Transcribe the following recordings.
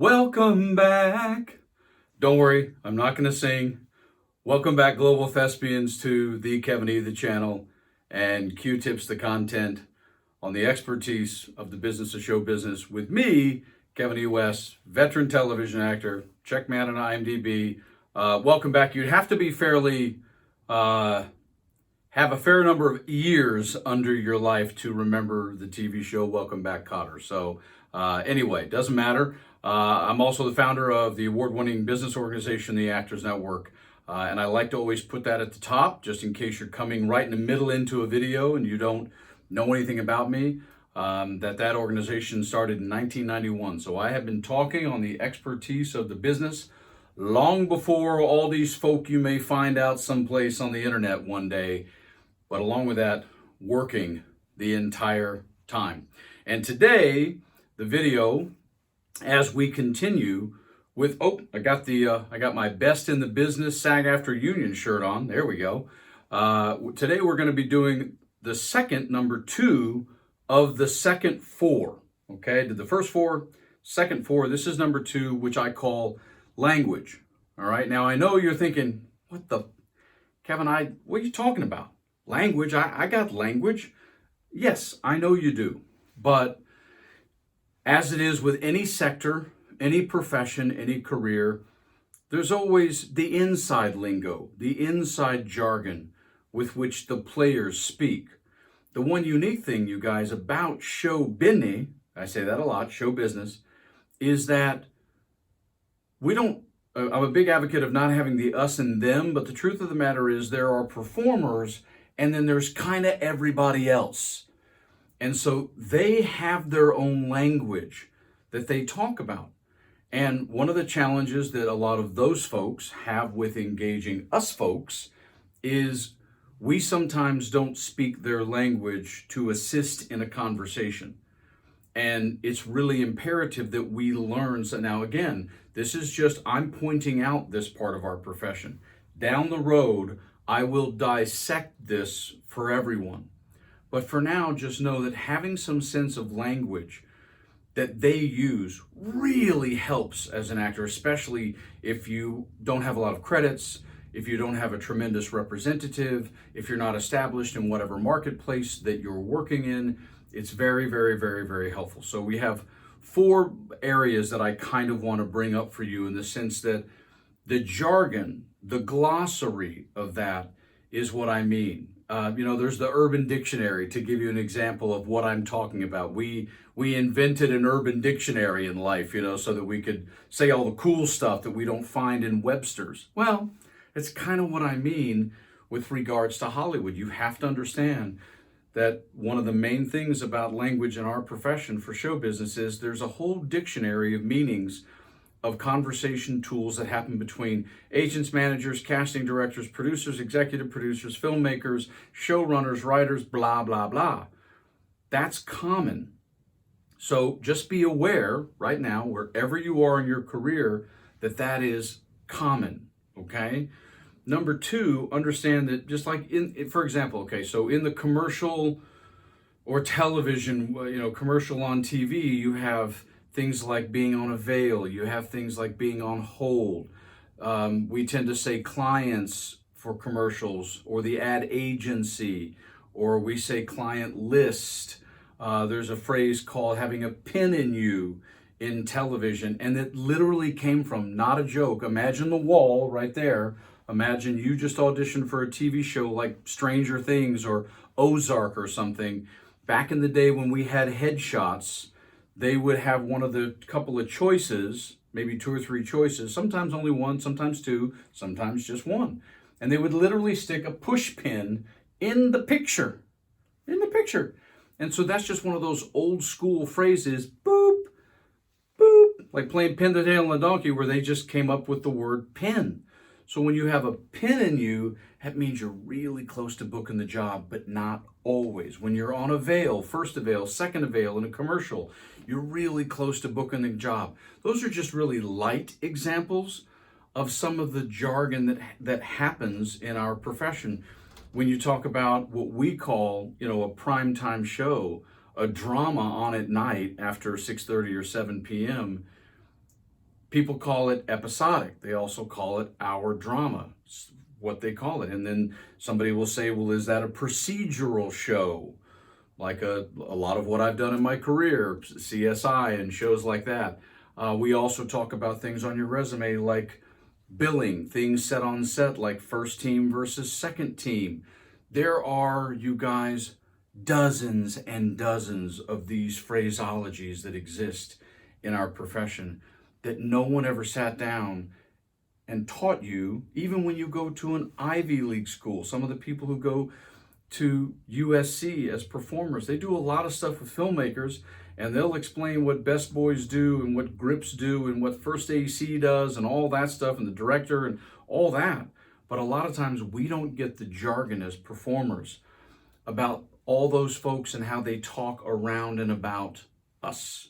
Welcome back. Don't worry, I'm not going to sing. Welcome back, Global Thespians, to the Kevin E. the channel and Q-Tips the content on the expertise of the business of show business with me, Kevin E. West, veteran television actor, check me out on IMDb. Welcome back. You'd have to be have a fair number of years under your life to remember the TV show Welcome Back, Kotter. So anyway, doesn't matter. I'm also the founder of the award-winning business organization, the Actors Network. And I like to always put that at the top, just in case you're coming right in the middle into a video and you don't know anything about me. That organization started in 1991. So I have been talking on the expertise of the business long before all these folk you may find out someplace on the internet one day. But along with that, working the entire time. And today, the video, as we continue with, I got my Best in the Business SAG-AFTRA Union shirt on. There we go. Today we're going to be doing the number 2 of the second 4. Okay, did the first 4, second 4. This is number 2, which I call language. All right. Now I know you're thinking, Kevin, what are you talking about? Language? I got language. Yes, I know you do, but as it is with any sector, any profession, any career, there's always the inside lingo, the inside jargon with which the players speak. The one unique thing, you guys, about show business, I say that a lot, show business, is that I'm a big advocate of not having the us and them, but the truth of the matter is there are performers and then there's kind of everybody else. And so they have their own language that they talk about. And one of the challenges that a lot of those folks have with engaging us folks is we sometimes don't speak their language to assist in a conversation. And it's really imperative that we learn. So now again, this is just, I'm pointing out this part of our profession. Down the road, I will dissect this for everyone. But for now, just know that having some sense of language that they use really helps as an actor, especially if you don't have a lot of credits, if you don't have a tremendous representative, if you're not established in whatever marketplace that you're working in. It's very, very, very, very helpful. So we have 4 areas that I kind of want to bring up for you in the sense that the jargon, the glossary of that is what I mean. There's the Urban Dictionary, to give you an example of what I'm talking about. We invented an Urban Dictionary in life, so that we could say all the cool stuff that we don't find in Webster's. Well, it's kind of what I mean with regards to Hollywood. You have to understand that one of the main things about language in our profession for show business is there's a whole dictionary of meanings of conversation tools that happen between agents, managers, casting directors, producers, executive producers, filmmakers, showrunners, writers, blah, blah, blah. That's common. So just be aware right now, wherever you are in your career, that is common, okay? Number 2, understand that just like for example, okay, so in the commercial or television, commercial on TV, you have things like being on a veil. You have things like being on hold. We tend to say clients for commercials, or the ad agency, or we say client list. There's a phrase called having a pin in you in television, and it literally came from, not a joke, imagine the wall right there. Imagine you just auditioned for a TV show like Stranger Things or Ozark or something. Back in the day when we had headshots, they would have one of the couple of choices, maybe 2 or 3 choices, sometimes only 1, sometimes 2, sometimes just 1. And they would literally stick a push pin in the picture. And so that's just one of those old school phrases, boop, boop, like playing pin the tail on a donkey, where they just came up with the word pin. So when you have a pin in you, that means you're really close to booking the job, but not always. When you're on a veil, first a veil, second a veil in a commercial, you're really close to booking the job. Those are just really light examples of some of the jargon that happens in our profession. When you talk about what we call, a primetime show, a drama on at night after 6:30 or 7 p.m., People call it episodic. They also call it hour drama. It's what they call it. And then somebody will say, well, is that a procedural show? Like a lot of what I've done in my career, CSI and shows like that. We also talk about things on your resume like billing, things set on set like first team versus second team. There are, you guys, dozens and dozens of these phraseologies that exist in our profession that no one ever sat down and taught you, even when you go to an Ivy League school. Some of the people who go to USC as performers, they do a lot of stuff with filmmakers, and they'll explain what best boys do and what grips do and what first AC does and all that stuff, and the director and all that. But a lot of times we don't get the jargon as performers about all those folks and how they talk around and about us.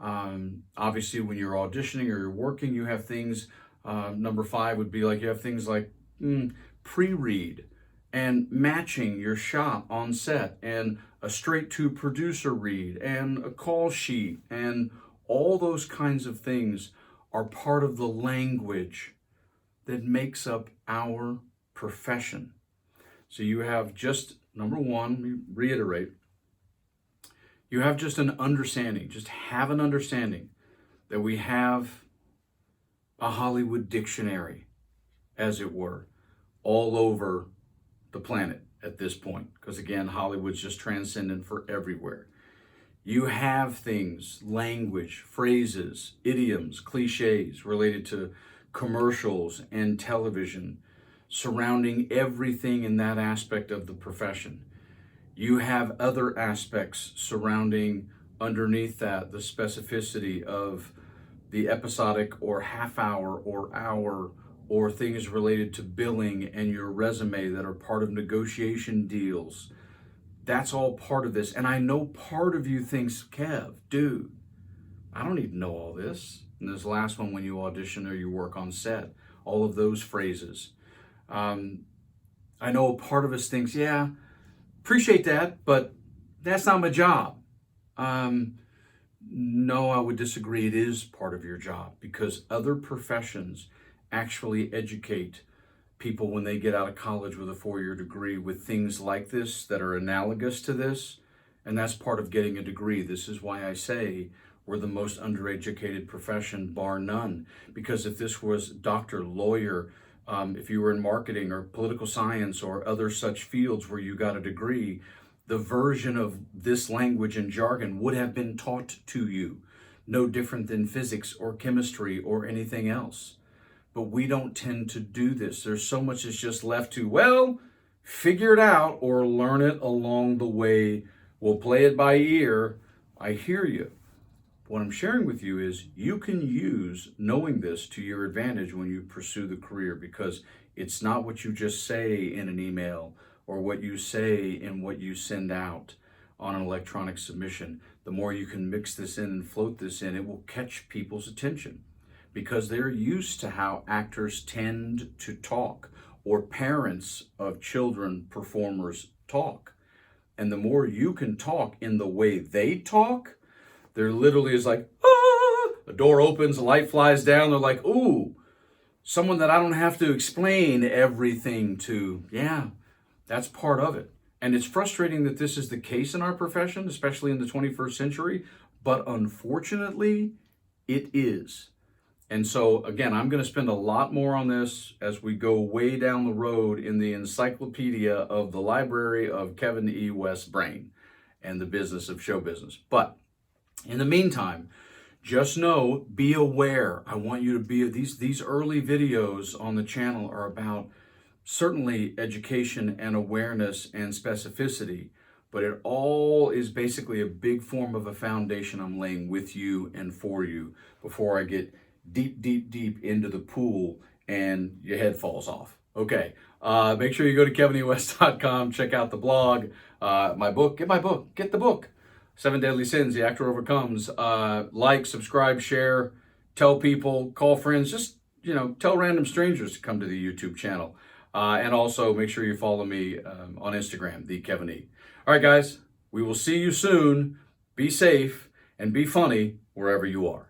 Obviously, when you're auditioning or you're working, you have things, number 5 would be like, you have things like pre-read and matching your shot on set and a straight to producer read and a call sheet, and all those kinds of things are part of the language that makes up our profession. So you have just, number 1, reiterate, you have just an understanding, just have an understanding that we have a Hollywood dictionary, as it were, all over the planet at this point, because again, Hollywood's just transcendent for everywhere. You have things, language, phrases, idioms, cliches related to commercials and television surrounding everything in that aspect of the profession. You have other aspects surrounding underneath that, the specificity of the episodic or half hour or hour, or things related to billing and your resume that are part of negotiation deals. That's all part of this. And I know part of you thinks, Kev, dude, I don't need to know all this. And this last one, when you audition or you work on set, all of those phrases. I know part of us thinks, yeah, appreciate that, but that's not my job. No, I would disagree. It is part of your job, because other professions actually educate people when they get out of college with a 4-year degree with things like this that are analogous to this. And that's part of getting a degree. This is why I say we're the most undereducated profession, bar none. Because if this was doctor, lawyer, if you were in marketing or political science or other such fields where you got a degree, the version of this language and jargon would have been taught to you, no different than physics or chemistry or anything else. But we don't tend to do this. There's so much that's just left to, well, figure it out or learn it along the way. We'll play it by ear. I hear you. What I'm sharing with you is you can use knowing this to your advantage when you pursue the career, because it's not what you just say in an email or what you say in what you send out on an electronic submission. The more you can mix this in and float this in, it will catch people's attention, because they're used to how actors tend to talk, or parents of children performers talk. And the more you can talk in the way they talk, there literally is like, ah, a door opens, a light flies down. They're like, ooh, someone that I don't have to explain everything to. Yeah, that's part of it. And it's frustrating that this is the case in our profession, especially in the 21st century, but unfortunately, it is. And so, again, I'm going to spend a lot more on this as we go way down the road in the encyclopedia of the library of Kevin E. West's brain and the business of show business. But in the meantime, just know, be aware. I want you to be, these early videos on the channel are about certainly education and awareness and specificity, but it all is basically a big form of a foundation I'm laying with you and for you before I get deep, deep, deep into the pool and your head falls off. Okay, make sure you go to kevinewest.com, check out the blog, my book, get the book. 7 Deadly Sins, The Actor Overcomes. Like, subscribe, share, tell people, call friends, just, tell random strangers to come to the YouTube channel. And also make sure you follow me on Instagram, the Kevin E. All right, guys, we will see you soon. Be safe and be funny wherever you are.